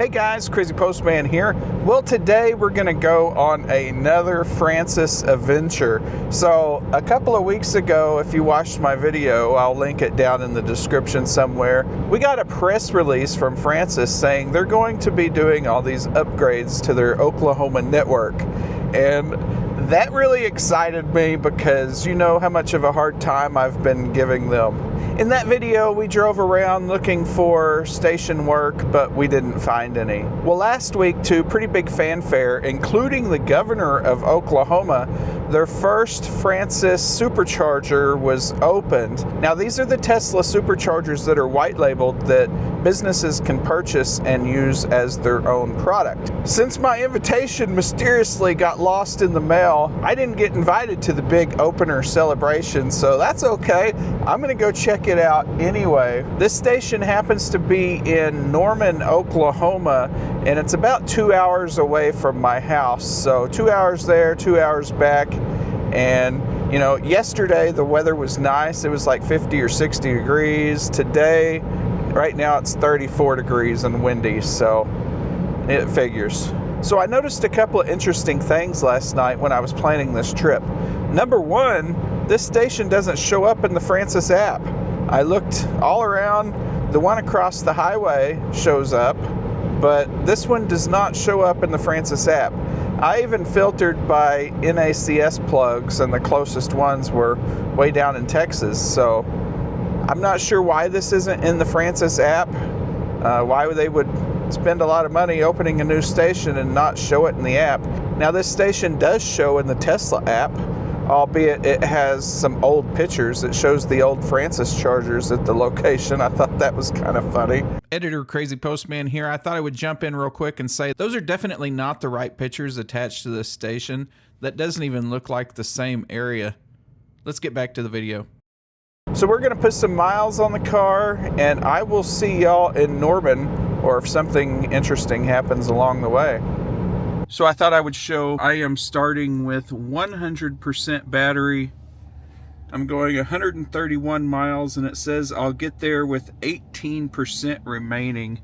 Hey guys, Crazypostman here. Well, today we're going to go on another Francis adventure. So a couple of weeks ago, if you watched my video, I'll link it down in the description somewhere, we got a press release from Francis saying they're going to be doing all these upgrades to their Oklahoma network. And that really excited me because you know how much of a hard time I've been giving them. In that video, we drove around looking for station work, but we didn't find any. Well, last week, to pretty big fanfare, including the governor of Oklahoma, their first Francis Supercharger was opened. Now, these are the Tesla Superchargers that are white labeled that businesses can purchase and use as their own product. Since my invitation mysteriously got lost in the mail, I didn't get invited to the big opener celebration, so that's okay. I'm gonna go check it out anyway. This station happens to be in Norman, Oklahoma, and it's about 2 hours away from my house. So 2 hours there, 2 hours back. And you know, yesterday the weather was nice. It was like 50 or 60 degrees. Today, right now it's 34 degrees and windy, so it figures. So I noticed a couple of interesting things last night when I was planning this trip. Number one, this station doesn't show up in the Francis app. I looked all around. The one across the highway shows up, but this one does not show up in the Francis app. I even filtered by NACS plugs, and the closest ones were way down in Texas. So I'm not sure why this isn't in the Francis app, why they would spend a lot of money opening a new station and not show it in the app. Now, this station does show in the Tesla app, albeit it has some old pictures. It shows the old Francis Chargers at the location. I thought that was kind of funny. Editor Crazypostman here. I thought I would jump in real quick and say those are definitely not the right pictures attached to this station. That doesn't even look like the same area. Let's get back to the video. So we're going to put some miles on the car, and I will see y'all in Norman, or if something interesting happens along the way. So I thought I would show, I am starting with 100% battery. I'm going 131 miles, and it says I'll get there with 18% remaining.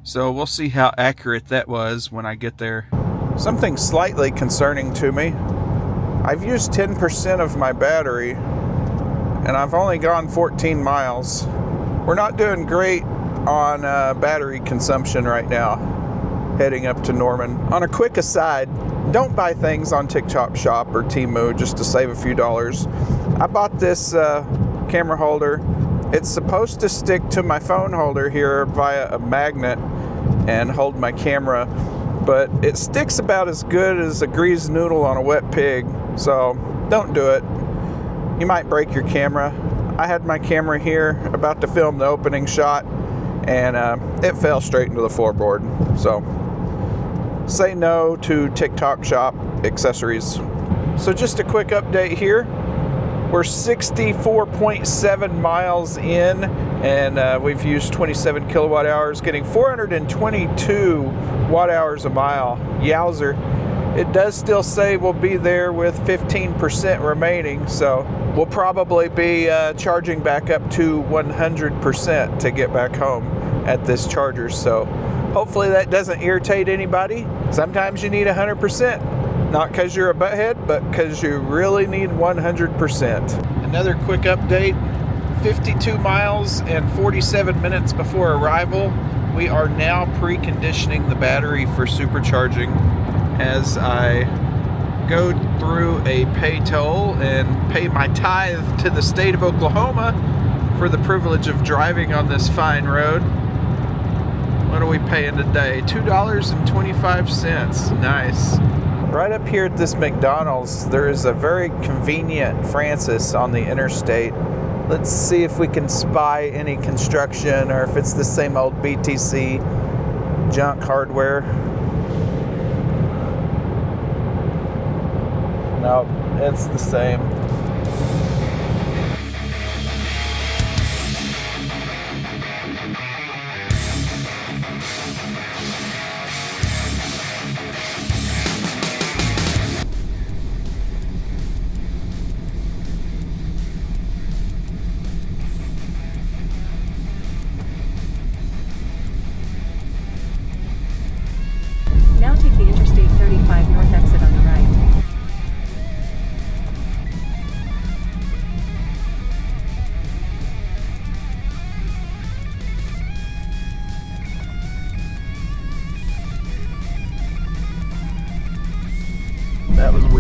So we'll see how accurate that was when I get there. Something slightly concerning to me. I've used 10% of my battery, and I've only gone 14 miles. We're not doing great on battery consumption right now, heading up to Norman. On a quick aside, don't buy things on TikTok Shop or Temu just to save a few dollars. I bought this camera holder. It's supposed to stick to my phone holder here via a magnet and hold my camera, but it sticks about as good as a greased noodle on a wet pig, so don't do it. You might break your camera. I had my camera here about to film the opening shot, and it fell straight into the floorboard. So say no to TikTok Shop accessories. So just a quick update here. We're 64.7 miles in, and we've used 27 kilowatt hours, getting 422 watt hours a mile. Yowzer. It does still say we'll be there with 15% remaining, so we'll probably be charging back up to 100% to get back home at this charger. So hopefully that doesn't irritate anybody. Sometimes you need 100%, not because you're a butthead, but because you really need 100%. Another quick update, 52 miles and 47 minutes before arrival. We are now preconditioning the battery for supercharging as I go through a pay toll and pay my tithe to the state of Oklahoma for the privilege of driving on this fine road. What are we paying today? $2.25. Nice. Right up here at this McDonald's, there is a very convenient Francis on the interstate. Let's see if we can spy any construction or if it's the same old BTC junk hardware. Nope, it's the same.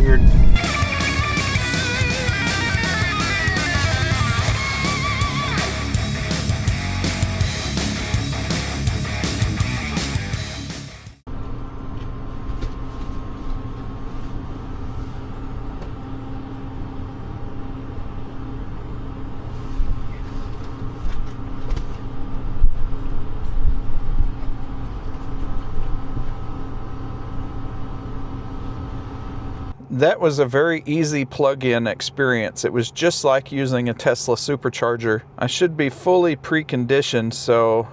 weird. That was a very easy plug-in experience. It was just like using a Tesla Supercharger. I should be fully preconditioned, so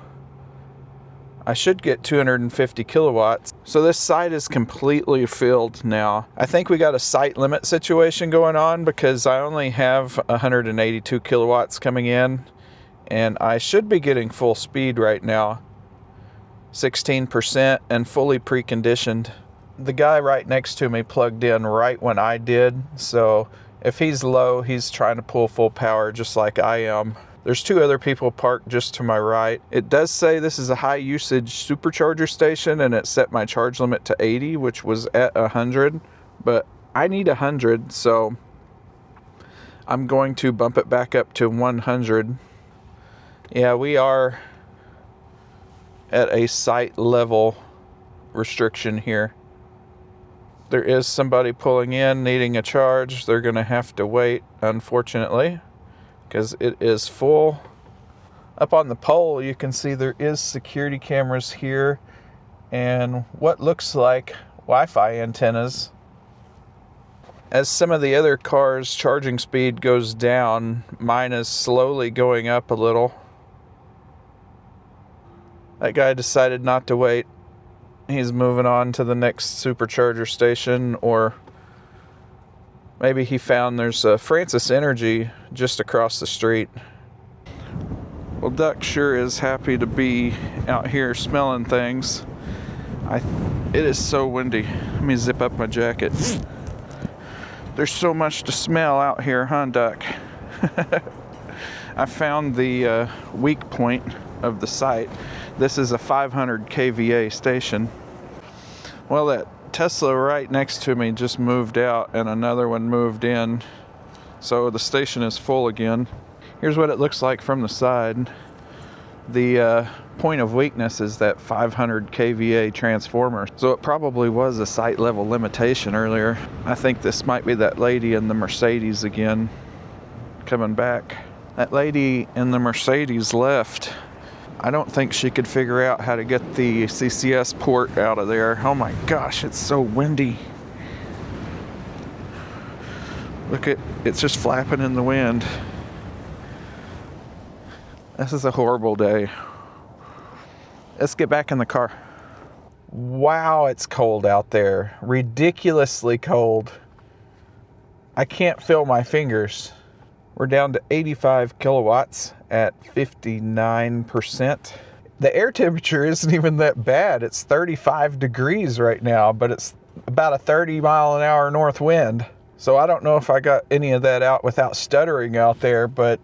I should get 250 kilowatts. So this site is completely filled now. I think we got a site limit situation going on because I only have 182 kilowatts coming in, and I should be getting full speed right now, 16% and fully preconditioned. The guy right next to me plugged in right when I did, so if he's low, he's trying to pull full power just like I am. There's two other people parked just to my right. It does say this is a high usage supercharger station, and it set my charge limit to 80, which was at 100, but I need 100, so I'm going to bump it back up to 100. Yeah, we are at a site level restriction here. There is somebody pulling in needing a charge. They're going to have to wait, unfortunately, because it is full. Up on the pole, you can see there is security cameras here and what looks like Wi-Fi antennas. As some of the other cars' charging speed goes down, mine is slowly going up a little. That guy decided not to wait. He's moving on to the next supercharger station, or maybe he found there's a Francis Energy just across the street. Well, Duck sure is happy to be out here smelling things. It is so windy. Let me zip up my jacket. There's so much to smell out here, huh, Duck? I found the weak point of the site. This is a 500 kVA station. Well, that Tesla right next to me just moved out and another one moved in, so the station is full again. Here's what it looks like from the side. The point of weakness is that 500 kVA transformer, so it probably was a site level limitation earlier. I think this might be that lady in the Mercedes again coming back. That lady in the Mercedes left. I don't think she could figure out how to get the CCS port out of there. Oh my gosh, it's so windy. Look at, it's just flapping in the wind. This is a horrible day. Let's get back in the car. Wow, it's cold out there. Ridiculously cold. I can't feel my fingers. We're down to 85 kilowatts at 59%. The air temperature isn't even that bad. It's 35 degrees right now, but it's about a 30-mile-an-hour north wind. So I don't know if I got any of that out without stuttering out there, but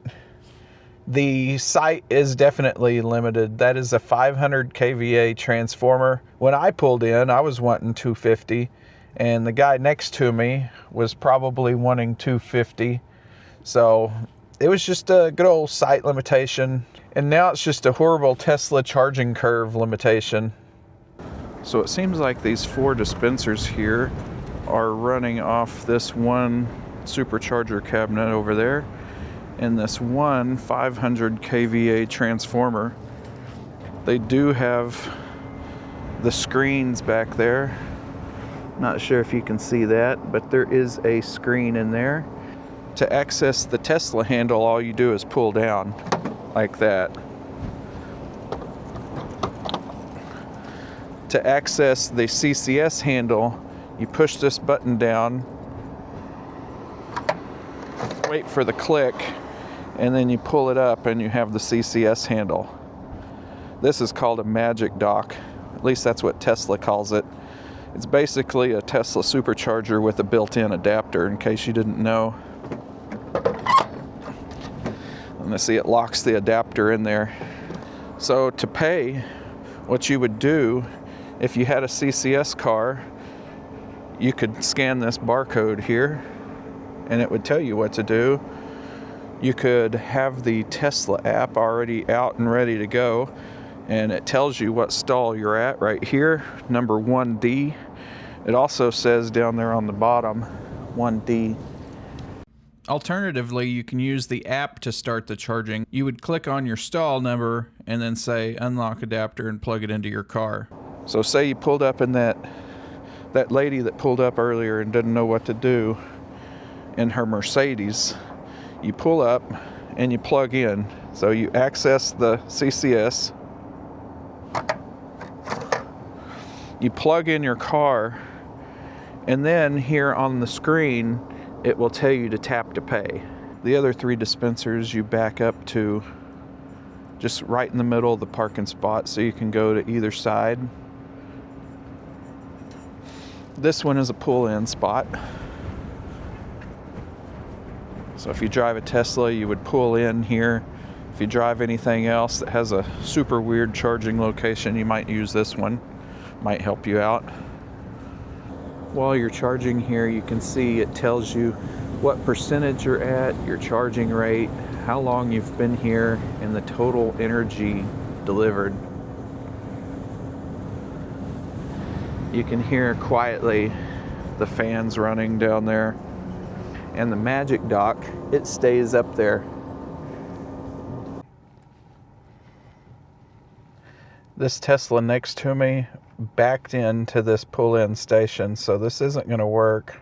the site is definitely limited. That is a 500 kVA transformer. When I pulled in, I was wanting 250, and the guy next to me was probably wanting 250. So it was just a good old site limitation, and now it's just a horrible Tesla charging curve limitation. So it seems like these 4 dispensers here are running off this one supercharger cabinet over there and this one 500 kVA transformer. They do have the screens back there. Not sure if you can see that, but there is a screen in there. To access the Tesla handle, all you do is pull down like that. To access the CCS handle, you push this button down, wait for the click, and then you pull it up and you have the CCS handle. This is called a magic dock. At least that's what Tesla calls it. It's basically a Tesla Supercharger with a built-in adapter, in case you didn't know. And I see it locks the adapter in there. So to pay, what you would do if you had a CCS car, you could scan this barcode here and it would tell you what to do. You could have the Tesla app already out and ready to go, and it tells you what stall you're at right here, number 1D. It also says down there on the bottom, 1D. Alternatively, you can use the app to start the charging. You would click on your stall number and then say unlock adapter and plug it into your car. So say you pulled up in that lady that pulled up earlier and didn't know what to do in her Mercedes. You pull up and you plug in. So you access the CCS. You plug in your car, and then here on the screen it will tell you to tap to pay. The other 3 dispensers you back up to just right in the middle of the parking spot, so you can go to either side. This one is a pull-in spot. So if you drive a Tesla, you would pull in here. If you drive anything else that has a super weird charging location, you might use this one. Might help you out. While you're charging here, you can see it tells you what percentage you're at, your charging rate, how long you've been here, and the total energy delivered. You can hear quietly the fans running down there. And the magic dock, it stays up there. This Tesla next to me backed into this pull-in station, so this isn't going to work.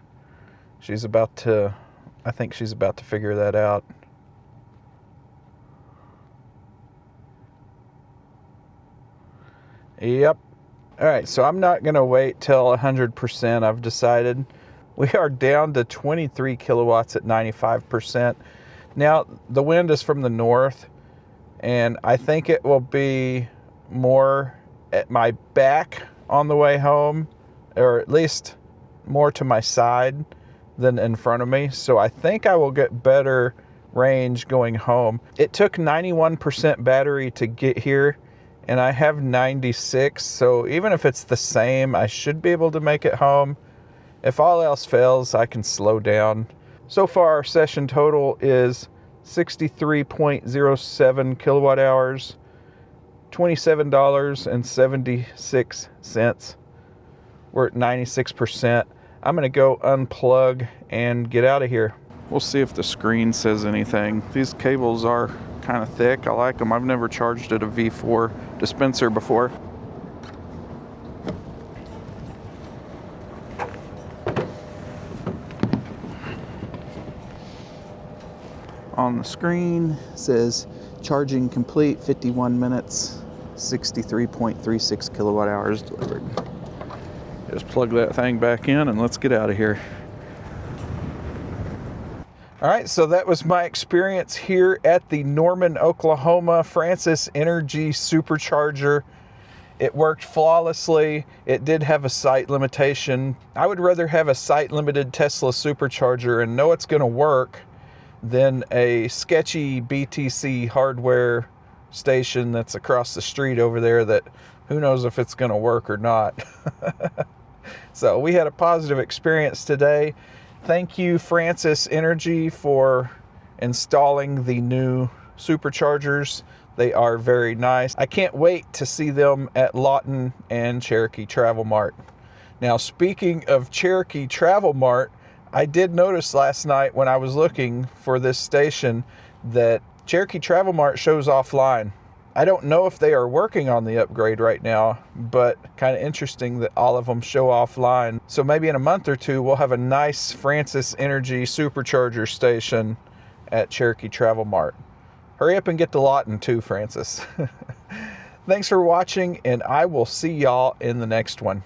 I think she's about to figure that out. Yep. All right, so I'm not going to wait till 100%. I've decided. We are down to 23 kilowatts at 95%. Now, the wind is from the north, and I think it will be more at my back on the way home, or at least more to my side than in front of me. So I think I will get better range going home. It took 91% battery to get here, and I have 96. So even if it's the same, I should be able to make it home. If all else fails, I can slow down. So far, our session total is 63.07 kilowatt hours, $27.76. We're at 96%. I'm going to go unplug and get out of here. We'll see if the screen says anything. These cables are kind of thick. I like them. I've never charged at a V4 dispenser before. On the screen says charging complete, 51 minutes, 63.36 kilowatt hours delivered. Just plug that thing back in and let's get out of here. All right, so that was my experience here at the Norman, Oklahoma Francis Energy Supercharger. It worked flawlessly. It did have a site limitation. I would rather have a site limited Tesla Supercharger and know it's going to work than a sketchy BTC hardware station that's across the street over there that who knows if it's going to work or not. So we had a positive experience today. Thank you, Francis Energy, for installing the new superchargers. They are very nice. I can't wait to see them at Lawton and Cherokee Travel Mart. Now, speaking of Cherokee Travel Mart, I did notice last night when I was looking for this station that Cherokee Travel Mart shows offline. I don't know if they are working on the upgrade right now, but kind of interesting that all of them show offline. So maybe in a month or two, we'll have a nice Francis Energy Supercharger station at Cherokee Travel Mart. Hurry up and get to Lawton too, Francis. Thanks for watching, and I will see y'all in the next one.